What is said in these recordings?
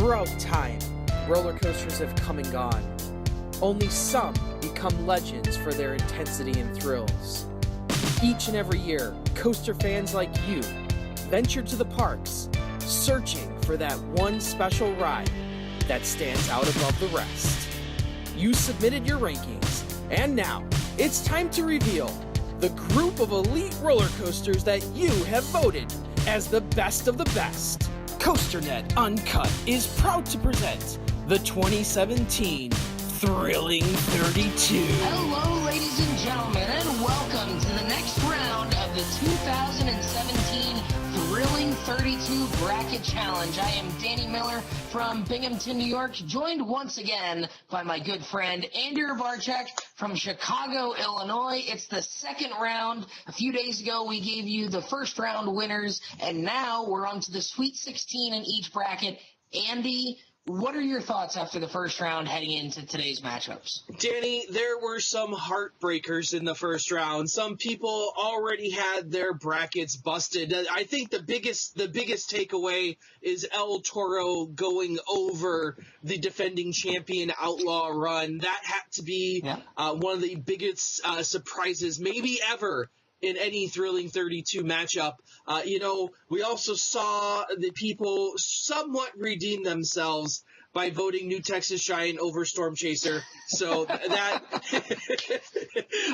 Throughout time, roller coasters have come and gone. Only some become legends for their intensity and thrills. Each and every year, coaster fans like you venture to the parks, searching for that one special ride that stands out above the rest. You submitted your rankings, and now it's time to reveal the group of elite roller coasters that you have voted as the best of the best. COASTER-net Uncut is proud to present the 2017 Thrilling 32. Hello, ladies and gentlemen, and welcome to the next round of the 2017 Thrilling 32 Bracket Challenge. I am Danny Miller from Binghamton, New York, joined once again by my good friend Andrew Barczyk from Chicago, Illinois. It's the second round. A few days ago, we gave you the first round winners, and now we're on to the Sweet 16 in each bracket. Andy, what are your thoughts after the first round heading into today's matchups? Danny, there were some heartbreakers in the first round. Some people already had their brackets busted. I think the biggest takeaway is El Toro going over the defending champion Outlaw Run. That had to be one of the biggest surprises maybe ever in any Thrilling 32 matchup. We also saw the people somewhat redeem themselves by voting New Texas Giant over Storm Chaser. So that,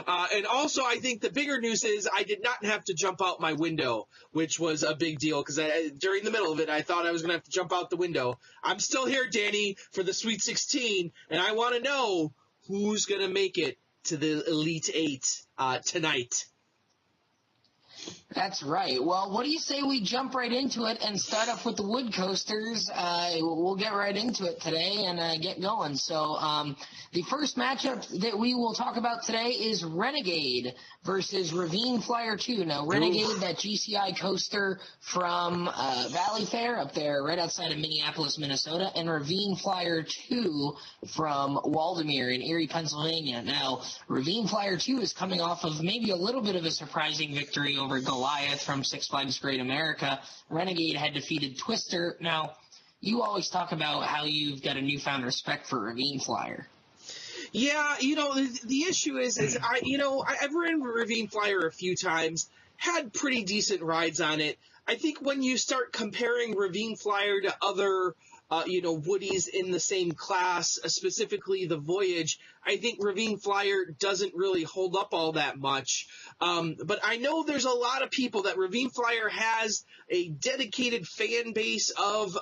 and also I think the bigger news is I did not have to jump out my window, which was a big deal because during the middle of it, I thought I was going to have to jump out the window. I'm still here, Danny, for the Sweet 16, and I want to know who's going to make it to the Elite Eight tonight. That's right. Well, what do you say we jump right into it and start off with the wood coasters? We'll get right into it today and get going. So the first matchup that we will talk about today is Renegade versus Ravine Flyer 2. Now, Renegade, that GCI coaster from Valley Fair up there right outside of Minneapolis, Minnesota, and Ravine Flyer 2 from Waldemere in Erie, Pennsylvania. Now, Ravine Flyer 2 is coming off of maybe a little bit of a surprising victory over Goliath from Six Flags Great America. Renegade had defeated Twister. Now, you always talk about how you've got a newfound respect for Ravine Flyer. Yeah, the issue is I've ridden Ravine Flyer a few times, had pretty decent rides on it. I think when you start comparing Ravine Flyer to other Woodies in the same class, specifically the Voyage, I think Ravine Flyer doesn't really hold up all that much. But I know there's a lot of people that Ravine Flyer has a dedicated fan base of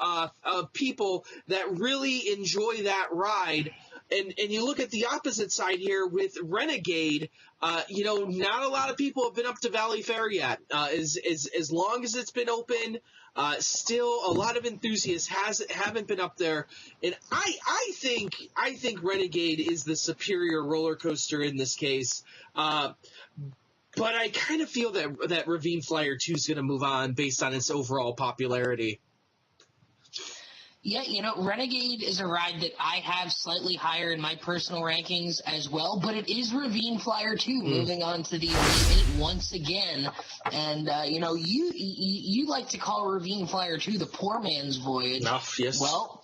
people that really enjoy that ride. And you look at the opposite side here with Renegade, not a lot of people have been up to Valley Fair yet. As long as it's been open, still a lot of enthusiasts haven't been up there. And I think Renegade is the superior roller coaster in this case. But I kind of feel that Ravine Flyer 2 is going to move on based on its overall popularity. Yeah, Renegade is a ride that I have slightly higher in my personal rankings as well, but it is Ravine Flyer 2 moving on to the Elite 8 once again. And, you like to call Ravine Flyer 2 the poor man's Voyage. Yes. Well,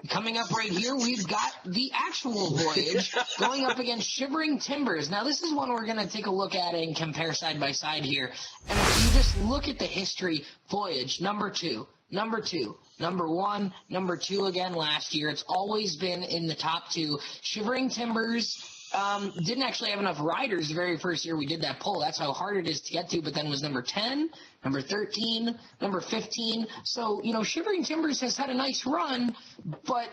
coming up right here, we've got the actual Voyage going up against Shivering Timbers. Now, this is one we're going to take a look at and compare side by side here. And if you just look at the history, Voyage, number 2, number 1, number 2 again last year. It's always been in the top 2. Shivering Timbers didn't actually have enough riders the very first year we did that poll. That's how hard it is to get to, but then was number 10, number 13, number 15. So, Shivering Timbers has had a nice run, but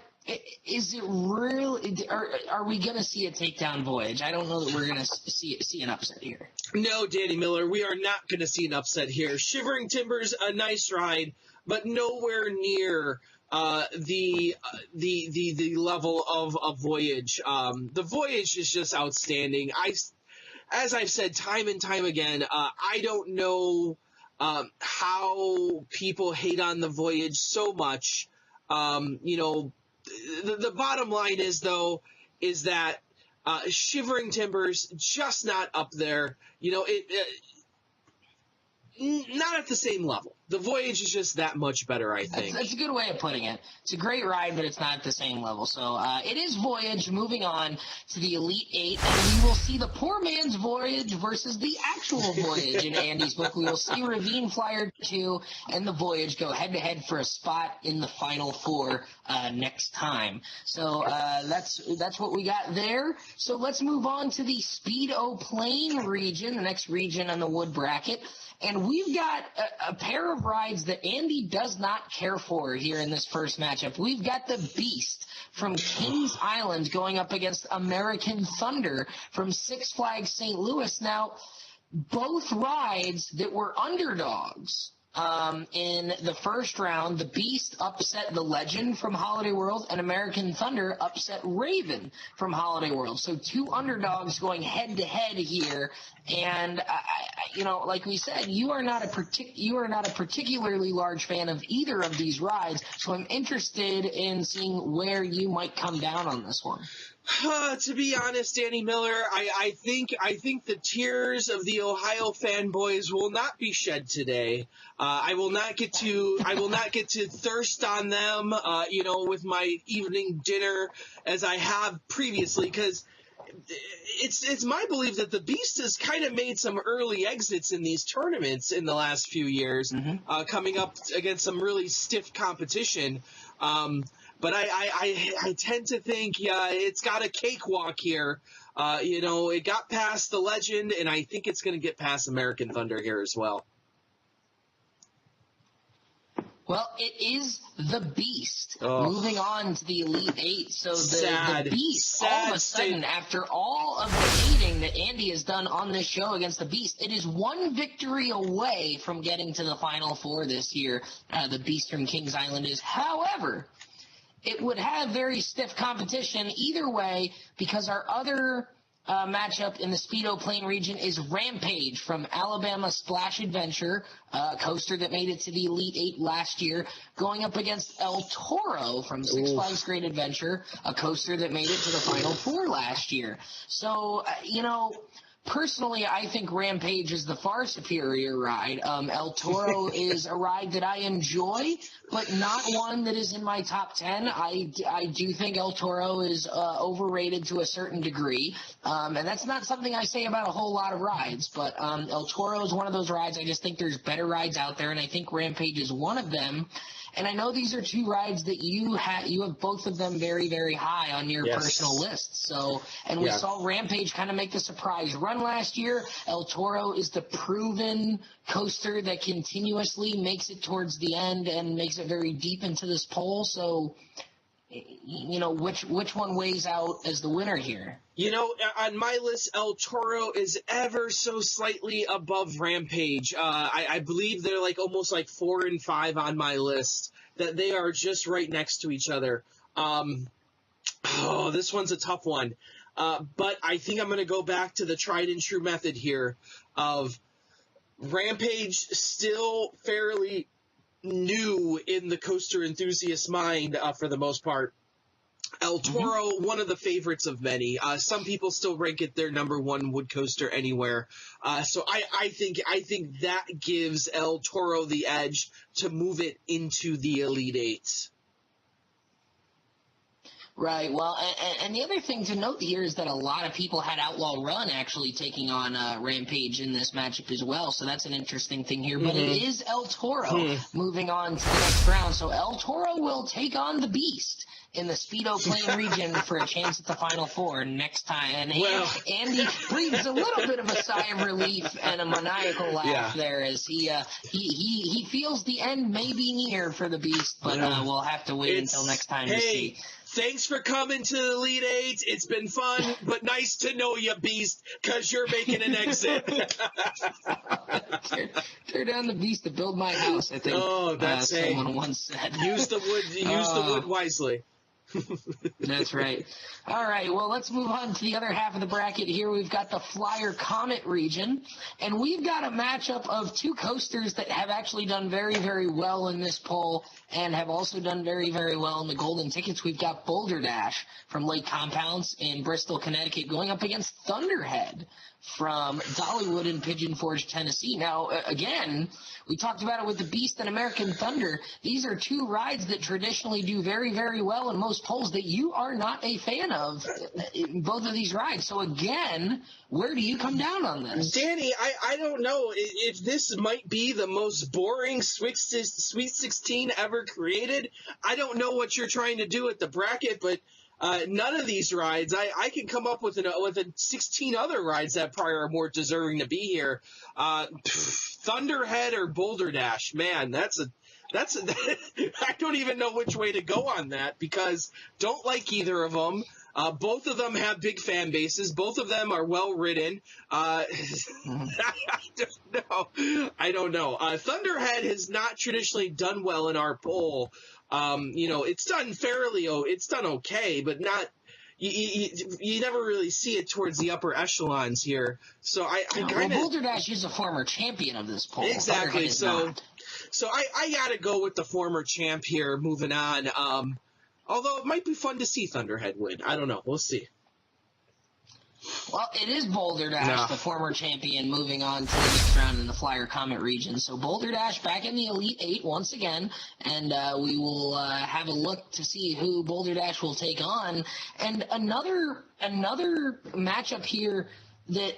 is it really, are we going to see a takedown Voyage? I don't know that we're going to see an upset here. No, Danny Miller, we are not going to see an upset here. Shivering Timbers, a nice ride, but nowhere near the level of Voyage. The Voyage is just outstanding. As I've said time and time again, I don't know how people hate on the Voyage so much. The bottom line is that Shivering Timbers just not up there. not at the same level. The Voyage is just that much better, I think. That's a good way of putting it. It's a great ride, but it's not at the same level. So it is Voyage moving on to the Elite Eight, and we will see the poor man's Voyage versus the actual Voyage in Andy's book. We will see Ravine Flyer 2 and the Voyage go head-to-head for a spot in the Final Four next time. So that's what we got there. So let's move on to the Speedo Plain region, the next region on the wood bracket. And we've got a pair of rides that Andy does not care for here in this first matchup. We've got the Beast from Kings Island going up against American Thunder from Six Flags St. Louis. Now, both rides that were underdogs in the first round, the Beast upset the Legend from Holiday World, and American Thunder upset Raven from Holiday World. So two underdogs going head-to-head here. And like we said, you are not a particularly large fan of either of these rides. So I'm interested in seeing where you might come down on this one. To be honest, Danny Miller, I think the tears of the Ohio fanboys will not be shed today. I will not get to thirst on them, with my evening dinner as I have previously, because it's my belief that the Beast has kind of made some early exits in these tournaments in the last few years, coming up against some really stiff competition. But I tend to think, it's got a cakewalk here. It got past the Legend, and I think it's going to get past American Thunder here as well. Well, it is the Beast moving on to the Elite Eight. So the Beast, all of a sudden, after all of the hating that Andy has done on this show against the Beast, it is one victory away from getting to the Final Four this year. The Beast from Kings Island is, however, it would have very stiff competition either way, because our other matchup in the Speedo Plain region is Rampage from Alabama Splash Adventure, a coaster that made it to the Elite Eight last year, going up against El Toro from Six Flags Great Adventure, a coaster that made it to the Final Four last year. So, personally, I think Rampage is the far superior ride. El Toro is a ride that I enjoy, but not one that is in my top 10. I do think El Toro is overrated to a certain degree, and that's not something I say about a whole lot of rides, but El Toro is one of those rides. I just think there's better rides out there, and I think Rampage is one of them. And I know these are two rides that you have both of them very, very high on your personal list. So, and we saw Rampage kind of make the surprise run last year. El Toro is the proven coaster that continuously makes it towards the end and makes it very deep into this poll. So, which one weighs out as the winner here? On my list, El Toro is ever so slightly above Rampage. I believe they're almost 4 and 5 on my list, that they are just right next to each other. This one's a tough one. But I think I'm going to go back to the tried and true method here of Rampage still fairly new in the coaster enthusiast mind for the most part. El Toro, one of the favorites of many. Some people still rank it their number one wood coaster anywhere. So I think that gives El Toro the edge to move it into the Elite Eight. Right. Well, and the other thing to note here is that a lot of people had Outlaw Run actually taking on Rampage in this matchup as well. So that's an interesting thing here. But it is El Toro moving on to the next round. So El Toro will take on the Beast in the Speedo Plain region for a chance at the Final Four next time. And Andy breathes a little bit of a sigh of relief and a maniacal laugh there as he feels the end may be near for the Beast, but we'll have to wait until next time to see. Thanks for coming to the Elite Eight. It's been fun, but nice to know you, Beast, because you're making an exit. Tear down the Beast to build my house, I think. That's someone once said. Use the wood wisely. That's right. All right, well, let's move on to the other half of the bracket here. We've got the Flyer Comet region, and we've got a matchup of two coasters that have actually done very, very well in this poll and have also done very, very well in the golden tickets. We've got Boulder Dash from Lake Compounce in Bristol, Connecticut, going up against Thunderhead from Dollywood in Pigeon Forge, Tennessee. Now, again, we talked about it with the Beast and American Thunder. These are two rides that traditionally do very, very well in most polls that you are not a fan of in both of these rides. So, again, where do you come down on this? Danny, I don't know if this might be the most boring Sweet 16 ever created. I don't know what you're trying to do at the bracket, but none of these rides, I can come up with 16 other rides that probably are more deserving to be here. Thunderhead or Boulder Dash, man, that's I don't even know which way to go on that because don't like either of them. Both of them have big fan bases. Both of them are well written. I don't know. Thunderhead has not traditionally done well in our poll. It's done it's done okay, but not. You never really see it towards the upper echelons here. So I kind of. Well, Boulder Dash is a former champion of this poll. Exactly. So I got to go with the former champ here. Moving on. Although it might be fun to see Thunderhead win. I don't know. We'll see. Well, it is Boulder Dash, the former champion, moving on to the next round in the Flyer Comet region. So Boulder Dash back in the Elite Eight once again, and we will have a look to see who Boulder Dash will take on. And another matchup here that,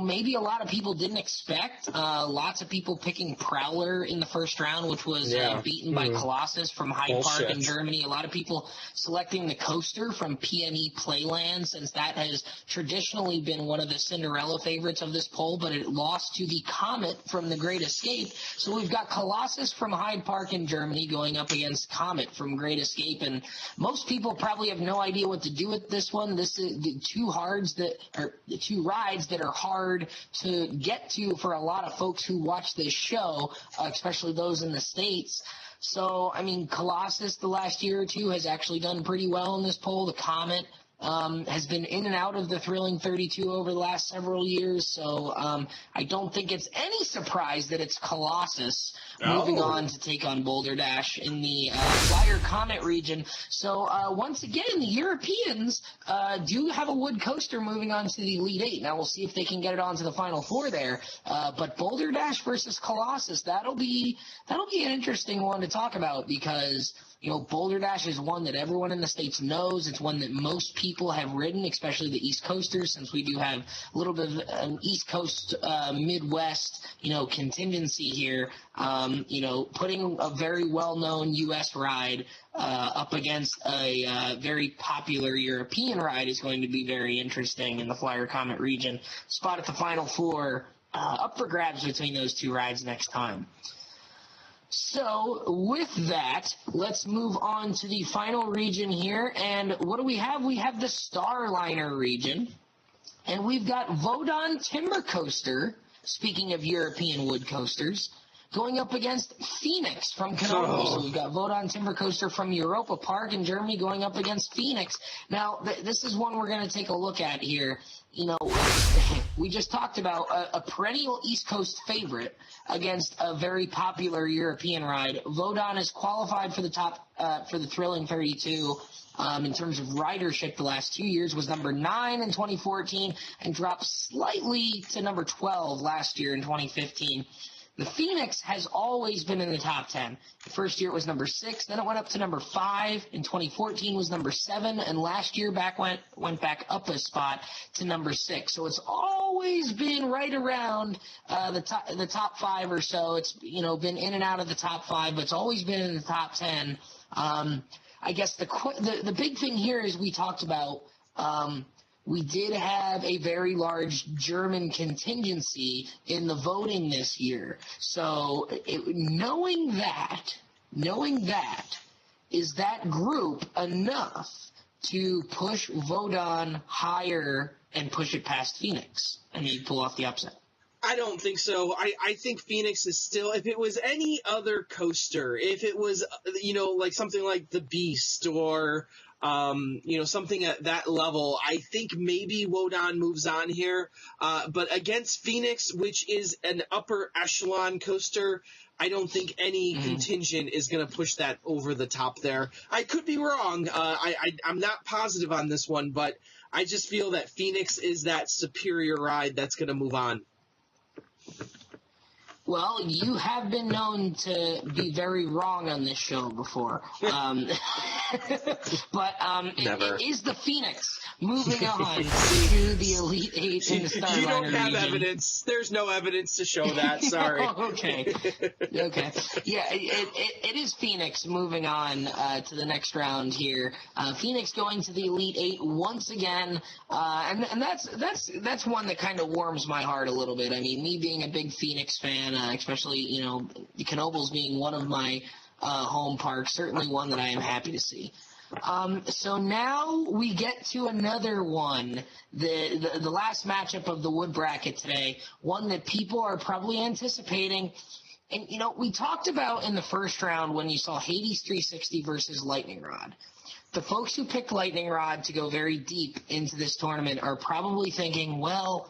maybe a lot of people didn't expect. Lots of people picking Prowler in the first round, which was beaten by Colossus from Hyde Park in Germany. A lot of people selecting the Coaster from PNE Playland, since that has traditionally been one of the Cinderella favorites of this poll, but it lost to the Comet from The Great Escape. So we've got Colossus from Hyde Park in Germany going up against Comet from Great Escape, and most people probably have no idea what to do with this one. This is the two rides that are hard to get to for a lot of folks who watch this show, especially those in the States. So, Colossus the last year or two has actually done pretty well in this poll. The Comet has been in and out of the Thrilling 32 over the last several years, so I don't think it's any surprise that it's Colossus moving on to take on Boulder Dash in the Flyer Comet region. So once again, the Europeans do have a wood coaster moving on to the Elite Eight. Now we'll see if they can get it on to the Final Four there. But Boulder Dash versus Colossus, that'll be an interesting one to talk about because Boulder Dash is one that everyone in the States knows. It's one that most people have ridden, especially the East Coasters, since we do have a little bit of an East Coast, Midwest, contingency here. Putting a very well-known U.S. ride up against a very popular European ride is going to be very interesting in the Flyer Comet region. Spot at the Final Four up for grabs between those two rides next time. So, with that, let's move on to the final region here. And what do we have? We have the Starliner region. And we've got Vodon Timber Coaster, speaking of European wood coasters, going up against Phoenix from Canova. So we've got Vodon Timber Coaster from Europa Park in Germany going up against Phoenix. Now, this is one we're going to take a look at here. We just talked about a perennial East Coast favorite against a very popular European ride. Vodon is qualified for the Thrilling 32 in terms of ridership the last 2 years, was number 9 in 2014 and dropped slightly to number 12 last year in 2015. The Phoenix has always been in the top 10. The first year it was number 6, then it went up to number 5. In 2014 was number 7, and last year went back up a spot to number 6. So it's always been right around the top 5 or so. It's been in and out of the top 5, but it's always been in the top 10. I guess the big thing here is we talked about. We did have a very large German contingency in the voting this year. So knowing that, is that group enough to push Vodon higher and push it past Phoenix and maybe pull off the upset? I don't think so. I think Phoenix is still, if it was any other coaster, if it was, like something like the Beast or something at that level. I think maybe Wodan moves on here. But against Phoenix, which is an upper echelon coaster, I don't think any contingent is going to push that over the top there. I could be wrong. I'm not positive on this one, but I just feel that Phoenix is that superior ride that's going to move on. Well, you have been known to be very wrong on this show before. But it is the Phoenix moving on to the Elite Eight in the Starliner You don't have region. evidence. There's no evidence to show that. Sorry. Okay. Yeah, it is Phoenix moving on to the next round here. Phoenix going to the Elite Eight once again, and that's one that kind of warms my heart a little bit. I mean, me being a big Phoenix fan, especially Knoebels being one of my home parks, certainly one that I am happy to see. So now we get to another one, the last matchup of the wood bracket today, one that people are probably anticipating. And, we talked about in the first round when you saw Hades 360 versus Lightning Rod. The folks who picked Lightning Rod to go very deep into this tournament are probably thinking, well,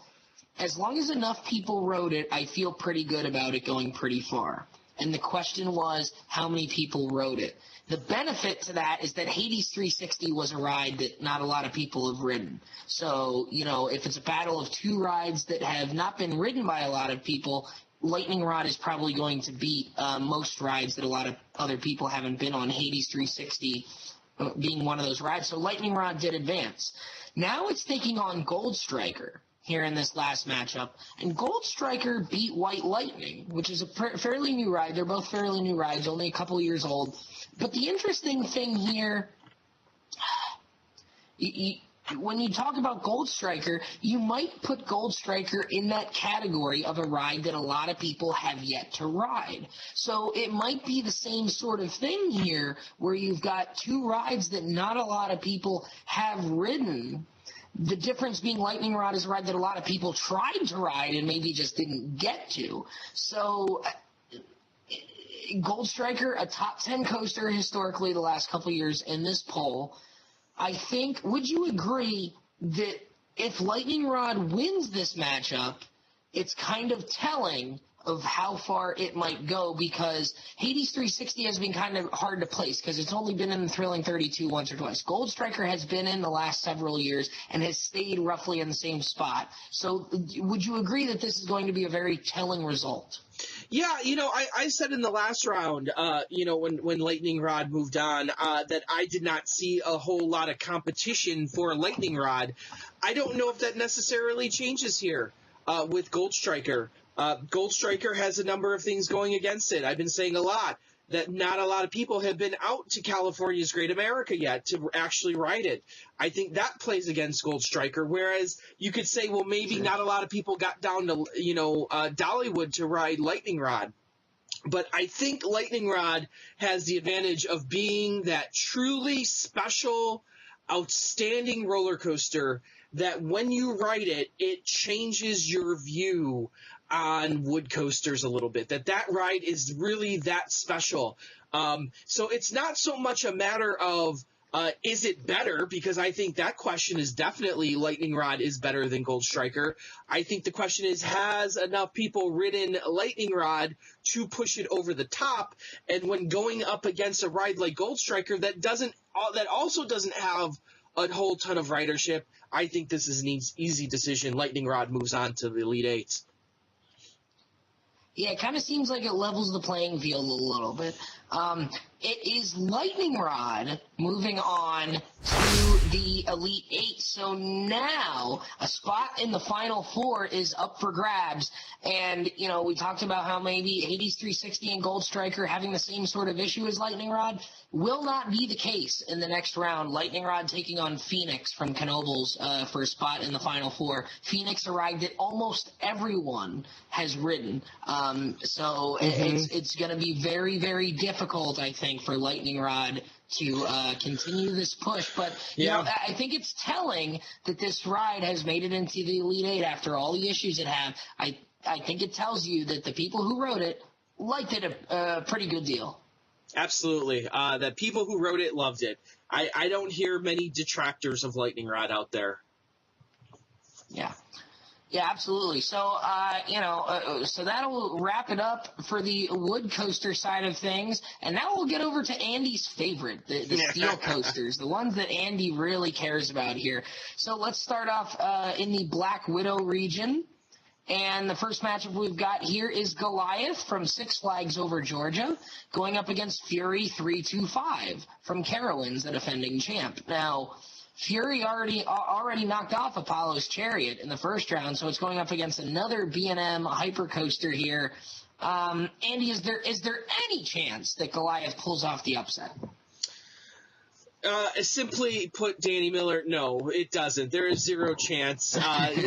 as long as enough people rode it, I feel pretty good about it going pretty far. And the question was, how many people rode it? The benefit to that is that Hades 360 was a ride that not a lot of people have ridden. So, if it's a battle of two rides that have not been ridden by a lot of people, Lightning Rod is probably going to beat most rides that a lot of other people haven't been on, Hades 360 being one of those rides. So Lightning Rod did advance. Now it's taking on Gold Striker here in this last matchup. And Gold Striker beat White Lightning, which is a fairly new ride. They're both fairly new rides, only a couple years old. But the interesting thing here, when you talk about Gold Striker, you might put Gold Striker in that category of a ride that a lot of people have yet to ride. So it might be the same sort of thing here, where you've got two rides that not a lot of people have ridden. The difference being Lightning Rod is a ride that a lot of people tried to ride and maybe just didn't get to. So Gold Striker, a top 10 coaster historically the last couple years in this poll. I think, would you agree that if Lightning Rod wins this matchup, it's kind of telling of how far it might go, because Hades 360 has been kind of hard to place because it's only been in the Thrilling 32 once or twice. Gold Striker has been in the last several years and has stayed roughly in the same spot. So would you agree that this is going to be a very telling result? Yeah, I said in the last round, when Lightning Rod moved on, that I did not see a whole lot of competition for Lightning Rod. I don't know if that necessarily changes here with Gold Striker. Gold Striker has a number of things going against it. I've been saying a lot that not a lot of people have been out to California's Great America yet to actually ride it. I think that plays against Gold Striker, whereas you could say, well, maybe not a lot of people got down to, Dollywood to ride Lightning Rod. But I think Lightning Rod has the advantage of being that truly special, outstanding roller coaster that when you ride it, it changes your view on wood coasters a little bit, that ride is really that special. So it's not so much a matter of is it better, because I think that question is definitely Lightning Rod is better than Gold Striker. I think the question is, has enough people ridden Lightning Rod to push it over the top? And when going up against a ride like Gold Striker that also doesn't have a whole ton of ridership, I think this is an easy decision. Lightning Rod moves on to the Elite Eight. Yeah, it kind of seems like it levels the playing field a little bit. It is Lightning Rod moving on to the Elite Eight. So now a spot in the Final Four is up for grabs. And, we talked about how maybe Hades 360 and Gold Striker having the same sort of issue as Lightning Rod. Will not be the case in the next round. Lightning Rod taking on Phoenix from Knoebels for a spot in the Final Four. Phoenix, a ride that almost everyone has ridden. So it's going to be very, very difficult, I think, for Lightning Rod to continue this push. But I think it's telling that this ride has made it into the Elite Eight after all the issues it had. I think it tells you that the people who rode it liked it a pretty good deal. Absolutely. The people who wrote it loved it. I don't hear many detractors of Lightning Rod out there. Yeah. Yeah, absolutely. So, so that'll wrap it up for the wood coaster side of things. And now we'll get over to Andy's favorite, the steel coasters, the ones that Andy really cares about here. So let's start off in the Black Widow region. And the first matchup we've got here is Goliath from Six Flags Over Georgia going up against Fury 325 from Carowinds, the defending champ. Now, Fury already knocked off Apollo's Chariot in the first round, so it's going up against another B&M hypercoaster here. Andy, is there any chance that Goliath pulls off the upset? Simply put, Danny Miller, no, it doesn't. There is zero chance.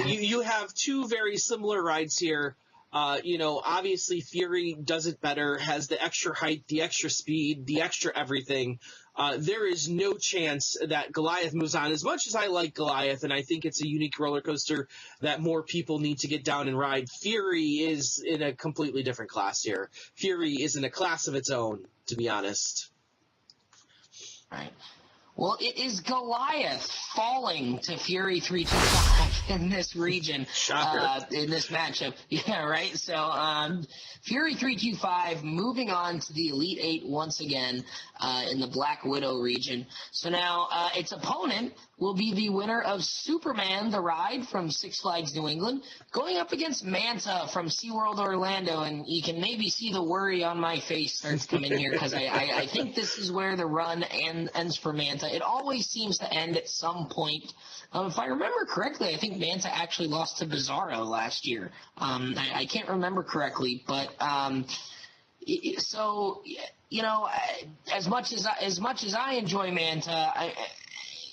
You have two very similar rides here. Obviously Fury does it better, has the extra height, the extra speed, the extra everything. There is no chance that Goliath moves on. As much as I like Goliath, and I think it's a unique roller coaster that more people need to get down and ride, Fury is in a completely different class here. Fury is in a class of its own, to be honest. Right. Well, it is Goliath falling to Fury 325 in this region, in this matchup. Yeah, right? So Fury 325 moving on to the Elite Eight once again in the Black Widow region. So now its opponent will be the winner of Superman the Ride from Six Flags New England, going up against Manta from SeaWorld Orlando. And you can maybe see the worry on my face starts coming here because I think this is where the run ends for Manta. It always seems to end at some point. If I remember correctly, I think Manta actually lost to Bizarro last year. I can't remember correctly, but so as much as I enjoy Manta,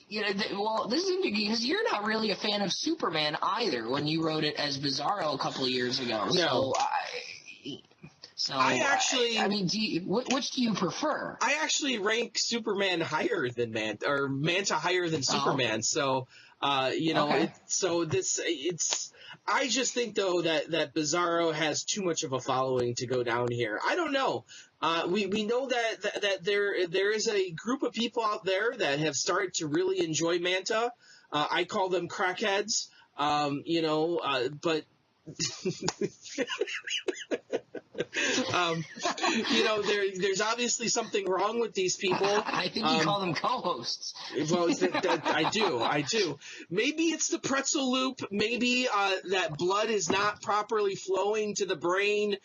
this is interesting because you're not really a fan of Superman either when you wrote it as Bizarro a couple of years ago. No. Which do you prefer? I actually rank Superman higher than Manta, or Manta higher than Superman. So, okay. I just think though that Bizarro has too much of a following to go down here. I don't know. We know that there is a group of people out there that have started to really enjoy Manta. I call them crackheads. But there's obviously something wrong with these people. I think you call them co-hosts. Well, I do. Maybe it's the pretzel loop. Maybe that blood is not properly flowing to the brain,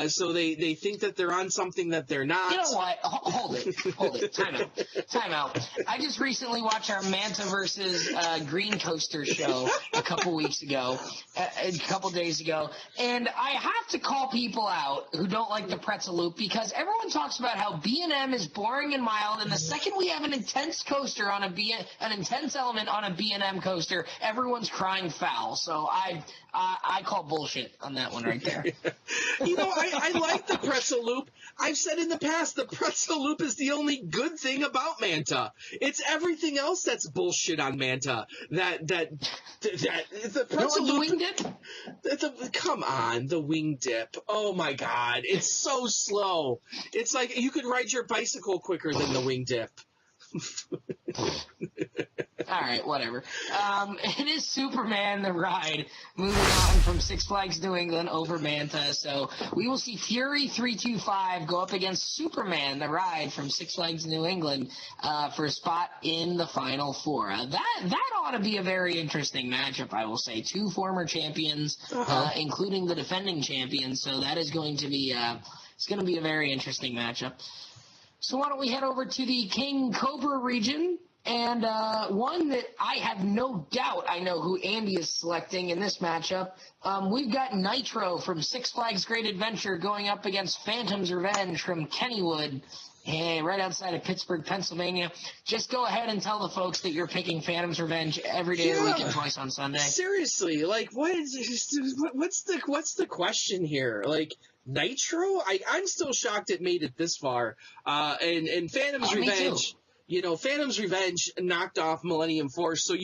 so they think that they're on something that they're not. You know what? Hold it. Time out. I just recently watched our Manta versus Green Coaster show a couple days ago, and I have to call people out who don't like the pretzel loop because everyone talks about how B&M is boring and mild, and the second we have an intense coaster on an intense element on a B&M coaster, everyone's crying foul. So I call bullshit on that one right there. I like the pretzel loop. I've said in the past the pretzel loop is the only good thing about Manta. It's everything else that's bullshit on Manta. The pretzel loop. The wing dip? Come on, the wing dip. Oh my God, it's so slow. It's like you could ride your bicycle quicker than the wing dip. All right, whatever. It is Superman the Ride moving on from Six Flags New England over Manta. So we will see Fury 325 go up against Superman the Ride from Six Flags New England for a spot in the Final Four. That ought to be a very interesting matchup, I will say. Two former champions, including the defending champion. So that is going to be it's going to be a very interesting matchup. So why don't we head over to the King Cobra region, and one that I have no doubt I know who Andy is selecting in this matchup. We've got Nitro from Six Flags Great Adventure going up against Phantom's Revenge from Kennywood, right outside of Pittsburgh, Pennsylvania. Just go ahead and tell the folks that you're picking Phantom's Revenge every day of the week and twice on Sunday. Seriously, what's the question here? Nitro? I'm still shocked it made it this far. And Phantom's Revenge, Phantom's Revenge knocked off Millennium Force, so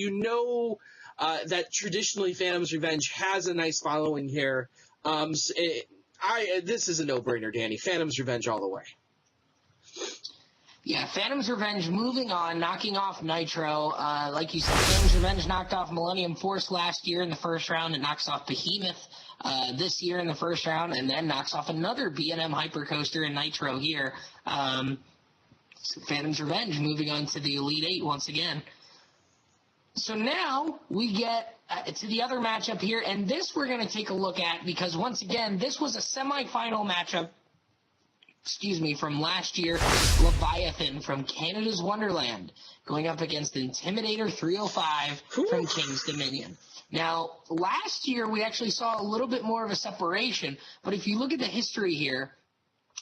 that traditionally Phantom's Revenge has a nice following here. This is a no-brainer, Danny. Phantom's Revenge all the way. Yeah, Phantom's Revenge moving on, knocking off Nitro. Like you said, Phantom's Revenge knocked off Millennium Force last year in the first round. It knocks off Behemoth this year in the first round, and then knocks off another B&M Hypercoaster in Nitro here. Phantom's Revenge moving on to the Elite Eight once again. So now we get to the other matchup here, and this we're going to take a look at because, once again, this was a semifinal matchup from last year. Leviathan from Canada's Wonderland going up against Intimidator 305 from King's Dominion. Now, last year we actually saw a little bit more of a separation, but if you look at the history here,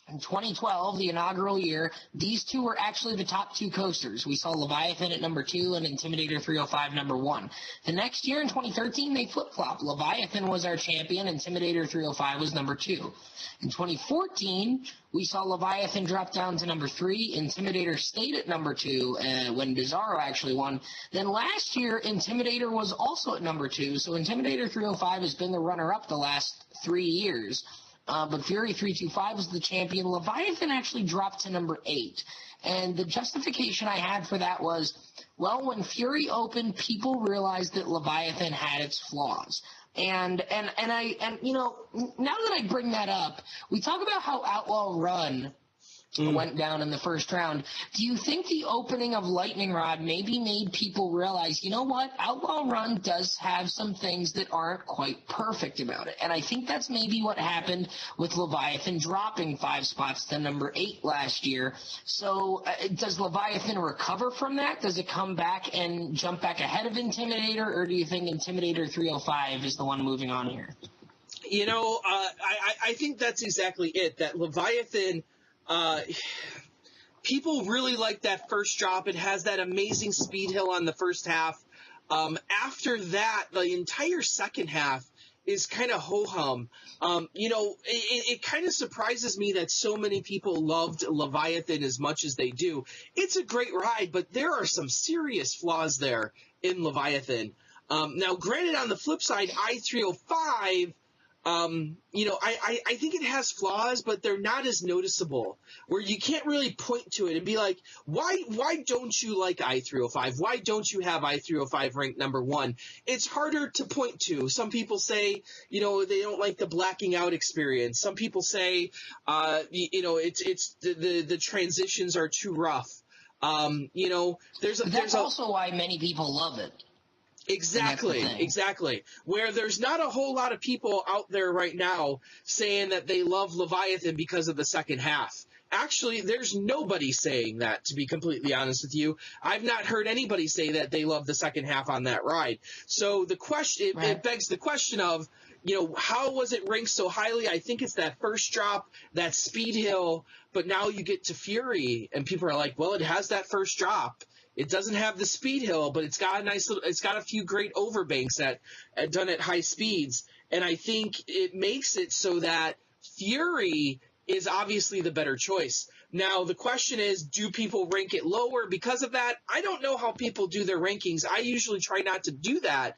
in 2012, the inaugural year, these two were actually the top two coasters. We saw Leviathan at number 2 and Intimidator 305 number 1. The next year, in 2013, they flip-flopped. Leviathan was our champion. Intimidator 305 was number 2. In 2014, we saw Leviathan drop down to number 3. Intimidator stayed at number 2 when Bizarro actually won. Then last year, Intimidator was also at number 2. So Intimidator 305 has been the runner-up the last 3 years. But Fury 325 was the champion. Leviathan actually dropped to number 8. And the justification I had for that was, well, when Fury opened, people realized that Leviathan had its flaws. And you know, now that I bring that up, we talk about how Outlaw Run went down in the first round. Do you think the opening of Lightning Rod maybe made people realize, you know what, Outlaw Run does have some things that aren't quite perfect about it? And I think that's maybe what happened with Leviathan dropping 5 spots to number 8 last year. So does Leviathan recover from that? Does it come back and jump back ahead of Intimidator, or do you think Intimidator 305 is the one moving on here? You know, I think that's exactly it, that Leviathan... people really like that first drop. It has that amazing speed hill on the first half. After that, the entire second half is kind of ho-hum. You know, it kind of surprises me that so many people loved Leviathan as much as they do. It's a great ride, but there are some serious flaws there in Leviathan. Now, granted, on the flip side, I-305... you know, I think it has flaws, but they're not as noticeable, where you can't really point to it and be like, why don't you like I-305? Why don't you have I-305 ranked number 1? It's harder to point to. Some people say, you know, they don't like the blacking out experience. Some people say, you know, it's the transitions are too rough. You know, that's also why many people love it. Exactly. Where there's not a whole lot of people out there right now saying that they love Leviathan because of the second half. Actually, there's nobody saying that, to be completely honest with you. I've not heard anybody say that they love the second half on that ride. So the question, it begs the question of, you know, how was it ranked so highly? I think it's that first drop, that speed hill, but now you get to Fury, and people are like, well, it has that first drop. It doesn't have the speed hill, but it's got a few great overbanks done at high speeds. And I think it makes it so that Fury is obviously the better choice. Now, the question is, do people rank it lower because of that? I don't know how people do their rankings. I usually try not to do that,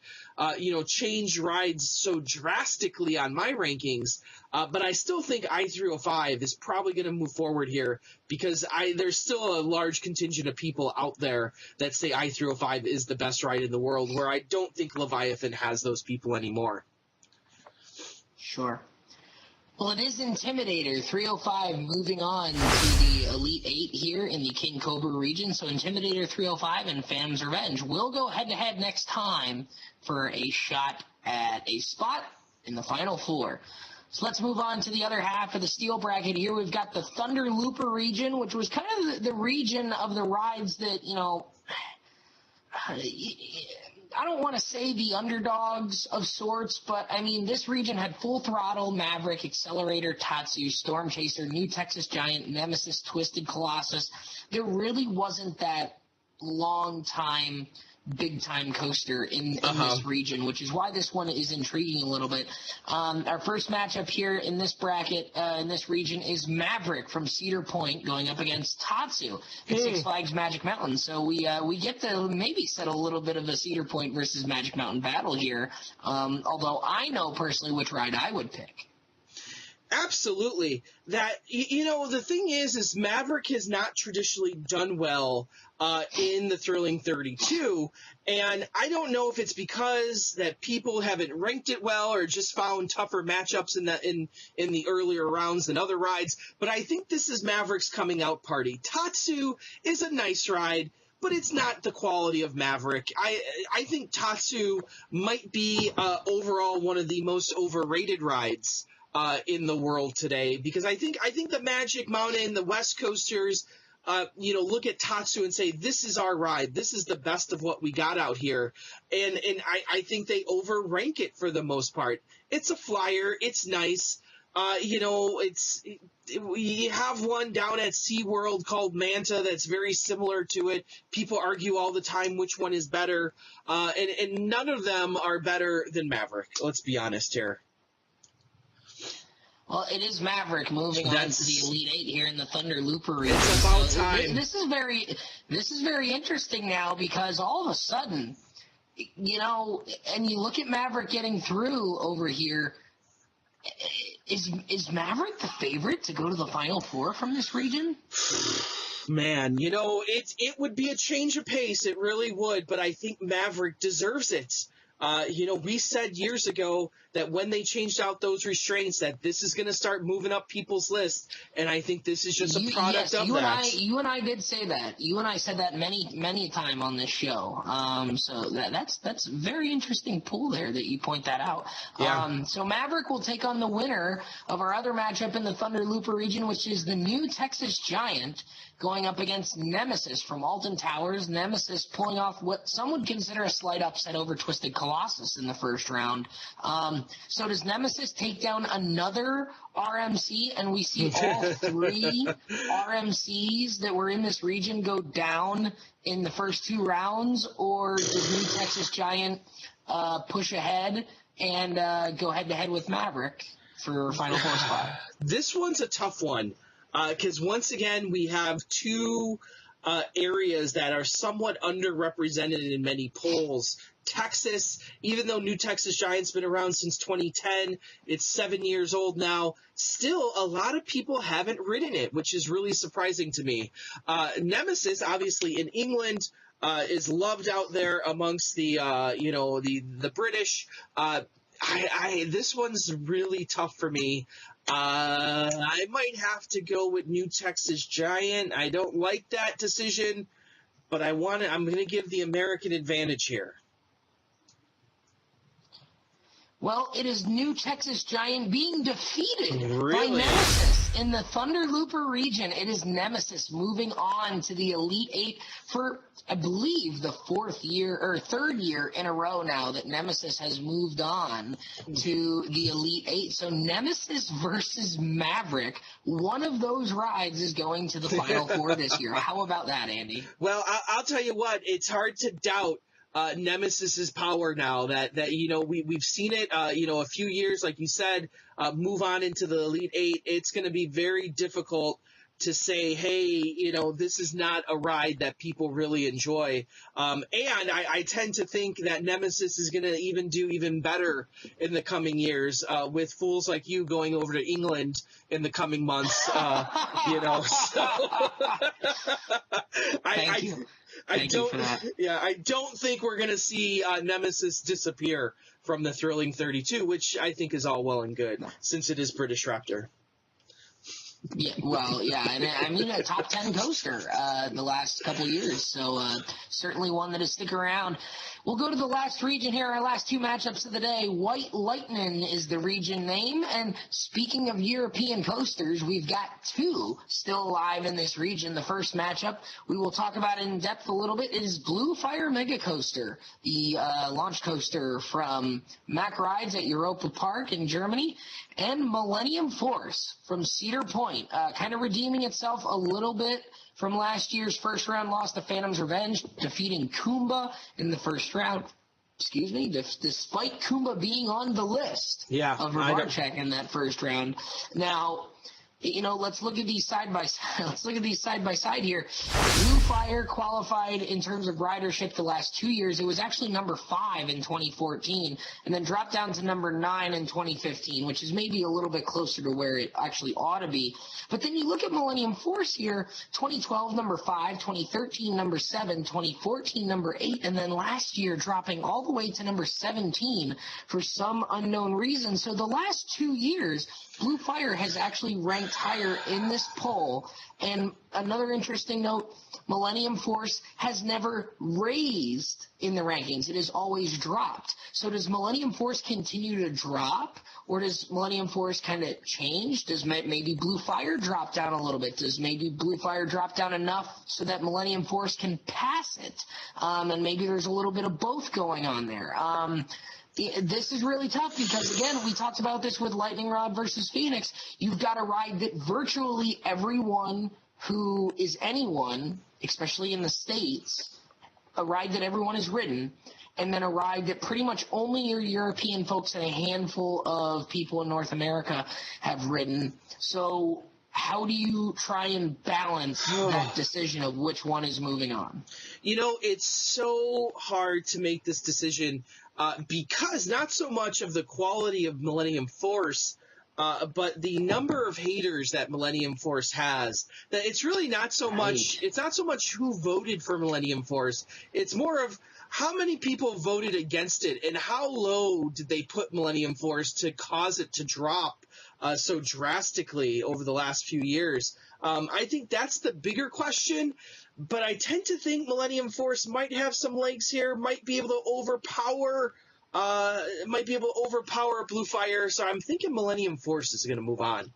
you know, change rides so drastically on my rankings. But I still think I-305 is probably going to move forward here because there's still a large contingent of people out there that say I-305 is the best ride in the world, where I don't think Leviathan has those people anymore. Sure. Well, it is Intimidator 305 moving on to the Elite 8 here in the King Cobra region. So Intimidator 305 and Phantom's Revenge will go head-to-head next time for a shot at a spot in the Final Four. So let's move on to the other half of the steel bracket here. We've got the Thunder Looper region, which was kind of the region of the rides that, you know, I don't want to say the underdogs of sorts, but, I mean, this region had Full Throttle, Maverick, Accelerator, Tatsu, Storm Chaser, New Texas Giant, Nemesis, Twisted Colossus. There really wasn't that long-time, big-time coaster in this region, which is why this one is intriguing a little bit. Our first matchup here in this bracket, in this region, is Maverick from Cedar Point going up against Tatsu at Six Flags Magic Mountain. So we get to maybe settle a little bit of a Cedar Point versus Magic Mountain battle here, although I know personally which ride I would pick. Absolutely. That, the thing is Maverick has not traditionally done well in the Thrilling 32, and I don't know if it's because that people haven't ranked it well or just found tougher matchups in the earlier rounds than other rides, but I think this is Maverick's coming out party. Tatsu is a nice ride, but it's not the quality of Maverick. I think Tatsu might be overall one of the most overrated rides in the world today, because I think the Magic Mountain, the West Coasters, look at Tatsu and say, this is our ride. This is the best of what we got out here. And I think they overrank it for the most part. It's a flyer. It's nice. We have one down at SeaWorld called Manta that's very similar to it. People argue all the time which one is better. And none of them are better than Maverick. Let's be honest here. Well, it is Maverick moving on to the Elite Eight here in the Thunder Looper region. It's about time. This is very interesting now, because all of a sudden, and you look at Maverick getting through over here. Is Maverick the favorite to go to the Final Four from this region? Man, it would be a change of pace. It really would, but I think Maverick deserves it. We said years ago that when they changed out those restraints, that this is going to start moving up people's list, and I think this is just a product of that. You and I did say that. You and I said that many a time on this show. So that's a very interesting pull there that you point that out. Yeah. So Maverick will take on the winner of our other matchup in the Thunder Looper region, which is the new Texas Giant going up against Nemesis from Alton Towers. Nemesis pulling off what some would consider a slight upset over Twisted Colossus in the first round. So does Nemesis take down another RMC, and we see all three RMCs that were in this region go down in the first two rounds, or does New Texas Giant push ahead and go head-to-head with Maverick for Final Four spot? This one's a tough one, because once again we have two areas that are somewhat underrepresented in many polls. Texas, even though New Texas Giant's been around since 2010, it's 7 years old now, still a lot of people haven't ridden it, which is really surprising to me. Nemesis, obviously in England, is loved out there amongst the British. This one's really tough for me. I might have to go with New Texas Giant. I don't like that decision, but I'm going to give the American advantage here. Well, it is New Texas Giant being defeated Really? by Nemesis in the Thunder Looper region. It is Nemesis moving on to the Elite Eight for, I believe, the third year in a row now that Nemesis has moved on to the Elite Eight. So Nemesis versus Maverick, one of those rides is going to the Final Four this year. How about that, Andy? Well, I'll tell you what, it's hard to doubt Nemesis's power now that we've seen it, a few years, like you said, move on into the Elite Eight. It's going to be very difficult to say, hey, this is not a ride that people really enjoy. And I tend to think that Nemesis is going to do even better in the coming years, with fools like you going over to England in the coming months, So. Thank you. I don't think we're going to see Nemesis disappear from the Thrilling 32, which I think is all well and good, since it is British Raptor. Yeah, well, yeah, and I mean a top 10 coaster the last couple of years, so certainly one that is sticking around. We'll go to the last region here, our last two matchups of the day. White Lightning is the region name, and speaking of European coasters, we've got two still alive in this region. The first matchup we will talk about in depth a little bit is Blue Fire Mega Coaster, the launch coaster from Mack Rides at Europa Park in Germany, and Millennium Force from Cedar Point, kind of redeeming itself a little bit from last year's first round loss to Phantom's Revenge, defeating Kumba in the first round. Excuse me, despite Kumba being on the list of Ravarchek in that first round. Now, let's look at these side by side. Let's look at these side by side here. Blue Fire qualified in terms of ridership the last 2 years. It was actually number 5 in 2014, and then dropped down to number 9 in 2015, which is maybe a little bit closer to where it actually ought to be. But then you look at Millennium Force here: 2012 number 5, 2013 number 7, 2014 number 8, and then last year dropping all the way to number 17 for some unknown reason. So the last 2 years, Blue Fire has actually ranked higher in this poll. And another interesting note, Millennium Force has never raised in the rankings. It has always dropped. So does Millennium Force continue to drop, or does Millennium Force kind of change? Does maybe Blue Fire drop down a little bit? Does maybe Blue Fire drop down enough so that Millennium Force can pass it? And maybe there's a little bit of both going on there. This is really tough because, again, we talked about this with Lightning Rod versus Phoenix. You've got a ride that virtually everyone who is anyone, especially in the States, a ride that everyone has ridden, and then a ride that pretty much only your European folks and a handful of people in North America have ridden. So how do you try and balance that decision of which one is moving on? It's so hard to make this decision because not so much of the quality of Millennium Force, but the number of haters that Millennium Force has. That it's really not so much. It's not so much who voted for Millennium Force. It's more of how many people voted against it and how low did they put Millennium Force to cause it to drop so drastically over the last few years. I think that's the bigger question. But I tend to think Millennium Force might have some legs here, might be able to overpower Blue Fire. So I'm thinking Millennium Force is going to move on.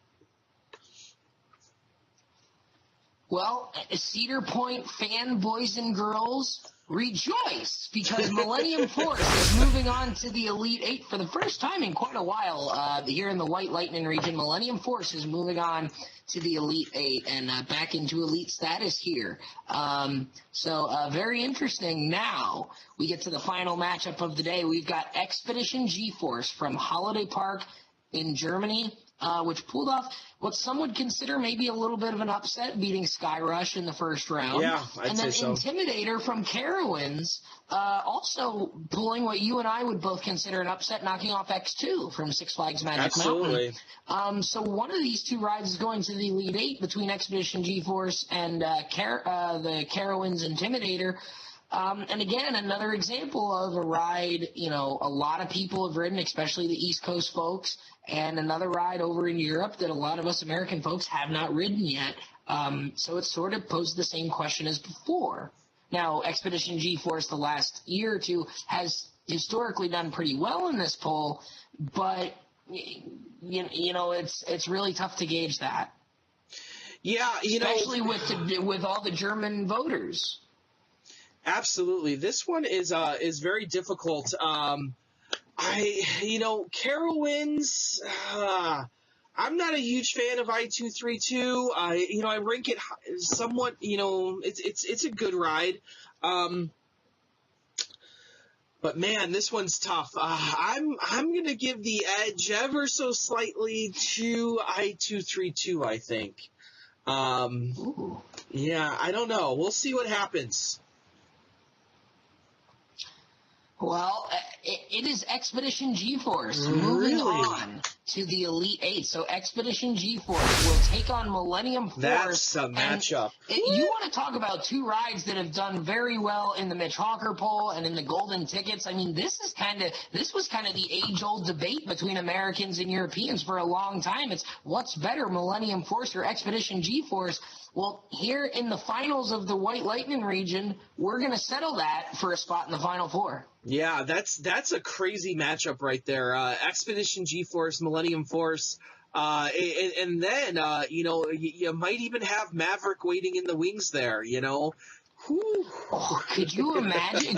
Well, Cedar Point fanboys and girls, rejoice, because Millennium Force is moving on to the Elite 8 for the first time in quite a while. Here in the White Lightning region, Millennium Force is moving on to the Elite 8 and back into Elite status here. So very interesting. Now we get to the final matchup of the day. We've got Expedition GForce from Holiday Park in Germany, which pulled off what some would consider maybe a little bit of an upset, beating Skyrush in the first round. Yeah, I'd say so. And then Intimidator from Carowinds, also pulling what you and I would both consider an upset, knocking off X2 from Six Flags Magic Mountain. So one of these two rides is going to the Elite 8 between Expedition GForce and the Carowinds Intimidator. And again, another example of a ride, a lot of people have ridden, especially the East Coast folks, and another ride over in Europe that a lot of us American folks have not ridden yet. So it sort of posed the same question as before. Now, Expedition GForce the last year or two has historically done pretty well in this poll, but, it's really tough to gauge that. Yeah, especially with all the German voters. Absolutely. This one is very difficult. Carowinds, I'm not a huge fan of I-232. I rank it somewhat, it's a good ride. But man, this one's tough. I'm going to give the edge ever so slightly to I-232, I think. Yeah, I don't know. We'll see what happens. Well, it is Expedition GForce moving on to the Elite 8. So Expedition GForce will take on Millennium Force. That's a matchup. You want to talk about two rides that have done very well in the Mitch Hawker poll and in the Golden Tickets. I mean, this was kind of the age-old debate between Americans and Europeans for a long time. It's what's better, Millennium Force or Expedition GForce? Well, here in the finals of the White Lightning region, we're going to settle that for a spot in the Final Four. Yeah, that's a crazy matchup right there. Expedition GForce, Millennium Force, and then you might even have Maverick waiting in the wings there. Oh, could you imagine?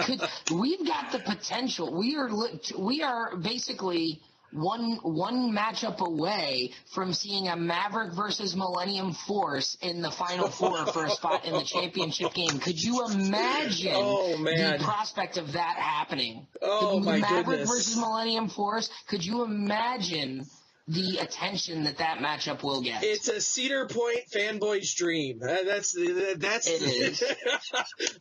We've got the potential. We are basically one matchup away from seeing a Maverick versus Millennium Force in the Final Four for a spot in the championship game. Could you imagine the prospect of that happening? Oh, my Maverick goodness. versus Millennium Force. Could you imagine the attention that matchup will get. It's a Cedar Point fanboy's dream. That's it is.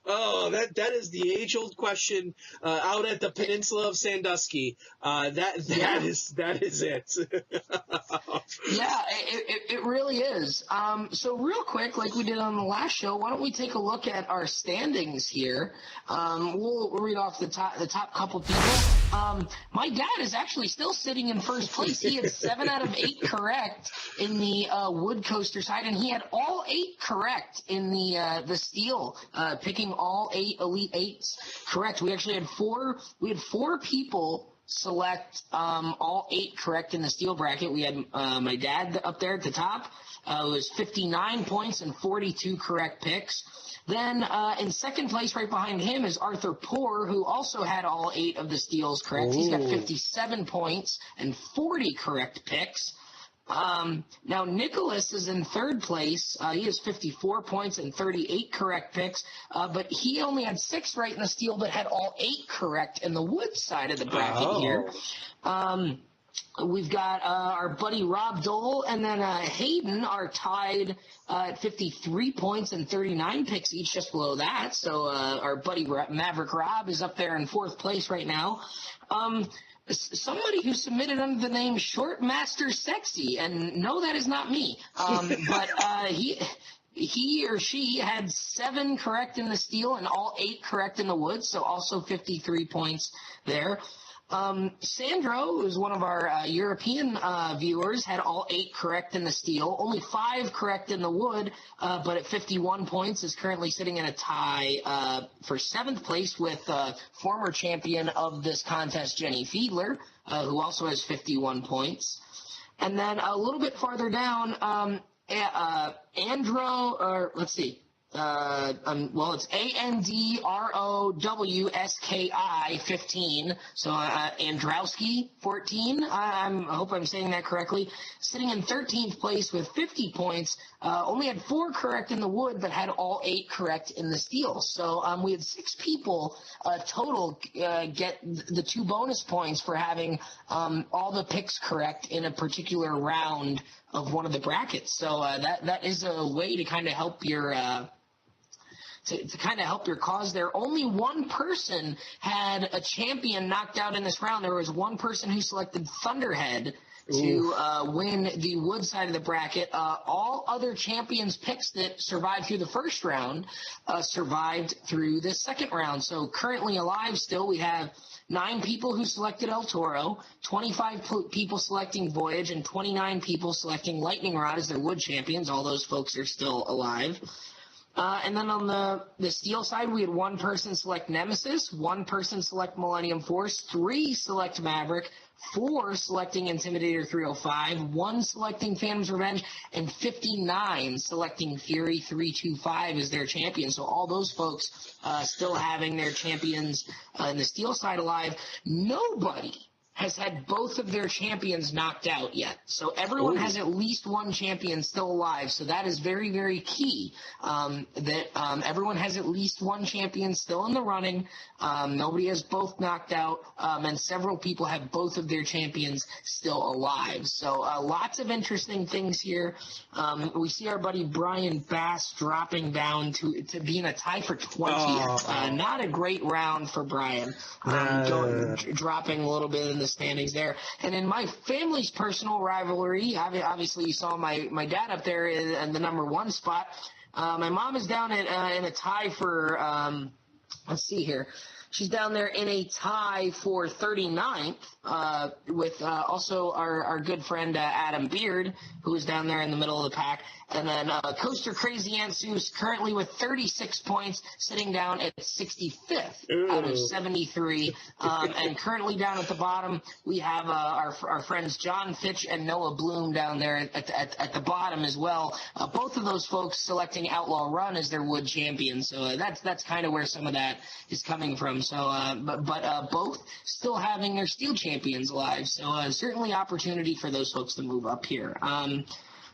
Oh, that is the age-old question out at the peninsula of Sandusky. That is it. Yeah, it really is. So real quick, like we did on the last show, why don't we take a look at our standings here? We'll read off the top couple people. My dad is actually still sitting in first place. He had 7 out of 8 correct in the wood coaster side, and he had all 8 correct in the steel, picking all 8 Elite 8s correct. We actually had 4 people select all 8 correct in the steel bracket. We had my dad up there at the top. It was 59 points and 42 correct picks. Then in second place, right behind him, is Arthur Poor, who also had all 8 of the steels correct. He's got 57 points and 40 correct picks. Now Nicholas is in third place. He has 54 points and 38 correct picks, but he only had 6 right in the steel, but had all 8 correct in the wood side of the bracket here. We've got our buddy Rob Dole and then Hayden are tied at 53 points and 39 picks each, just below that. So our buddy Maverick Rob is up there in fourth place right now. Somebody who submitted under the name Short Master Sexy, and no, that is not me. But he or she had 7 correct in the steel and all 8 correct in the wood, so also 53 points there. Sandro, who's one of our European viewers, had all 8 correct in the steel, only 5 correct in the wood, but at 51 points is currently sitting in a tie for 7th place with former champion of this contest, Jenny Fiedler, who also has 51 points. And then a little bit farther down, it's ANDROWSKI 15. So Androwski 14. I hope I'm saying that correctly. Sitting in 13th place with 50 points. Only had 4 correct in the wood, but had all 8 correct in the steel. So we had 6 people total get the 2 bonus points for having all the picks correct in a particular round of one of the brackets. So that is a way to kind of help your to kind of help your cause there. Only one person had a champion knocked out in this round. There was one person who selected Thunderhead to win the wood side of the bracket. All other champions' picks that survived through the first round survived through the second round. So currently alive still, we have 9 people who selected El Toro, 25 people selecting Voyage, and 29 people selecting Lightning Rod as their wood champions. All those folks are still alive. And then on the steel side, we had 1 person select Nemesis, 1 person select Millennium Force, 3 select Maverick, 4 selecting Intimidator 305, 1 selecting Phantom's Revenge, and 59 selecting Fury 325 as their champion. So all those folks still having their champions in the steel side alive. Nobody has had both of their champions knocked out yet. So everyone has at least 1 champion still alive. So that is very, very key, that everyone has at least 1 champion still in the running. Nobody has both knocked out, and several people have both of their champions still alive. So lots of interesting things here. We see our buddy Brian Bass dropping down to be in a tie for 20th. Not a great round for Brian, dropping a little bit in the standings there. And in my family's personal rivalry, obviously you saw my dad up there in the number 1 spot. My mom is down in a tie for, let's see here. She's down there in a tie for 39th with also our good friend Adam Beard, who is down there in the middle of the pack. And then Coaster Crazy Aunt Sue's currently with 36 points, sitting down at 65th out of 73. And currently down at the bottom, we have our friends John Fitch and Noah Bloom down there at the bottom as well. Both of those folks selecting Outlaw Run as their wood champion. So that's kind of where some of that is coming from. So, but both still having their steel champions alive. So certainly opportunity for those folks to move up here.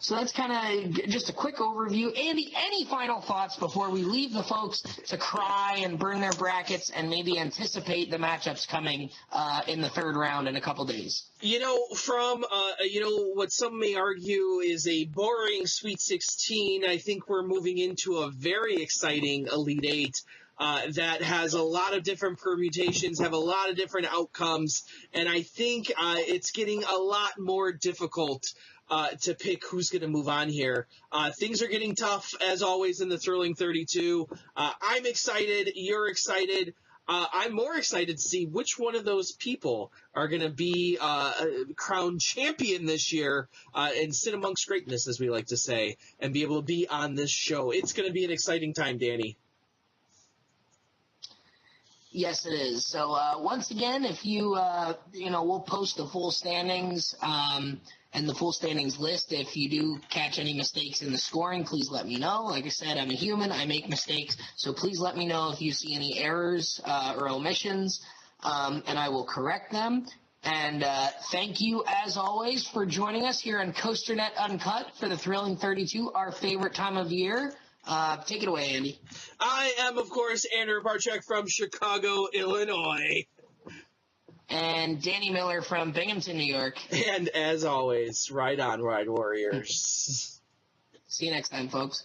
So that's kind of just a quick overview. Andy, any final thoughts before we leave the folks to cry and burn their brackets and maybe anticipate the matchups coming in the third round in a couple days? From what some may argue is a boring Sweet 16, I think we're moving into a very exciting Elite Eight that has a lot of different permutations, have a lot of different outcomes, and I think it's getting a lot more difficult to pick who's going to move on here. Things are getting tough, as always, in the Thrilling 32. I'm excited. You're excited. I'm more excited to see which one of those people are going to be crowned champion this year and sit amongst greatness, as we like to say, and be able to be on this show. It's going to be an exciting time, Danny. Yes, it is. So once again, if we'll post the full standings and the full standings list. If you do catch any mistakes in the scoring, please let me know. Like I said, I'm a human. I make mistakes. So please let me know if you see any errors or omissions, and I will correct them. And thank you, as always, for joining us here on COASTER.net Uncut for the Thrilling 32, our favorite time of year. Take it away, Andy. I am, of course, Andrew Barczyk from Chicago, Illinois. And Danny Miller from Binghamton, New York. And as always, ride on, Ride Warriors. See you next time, folks.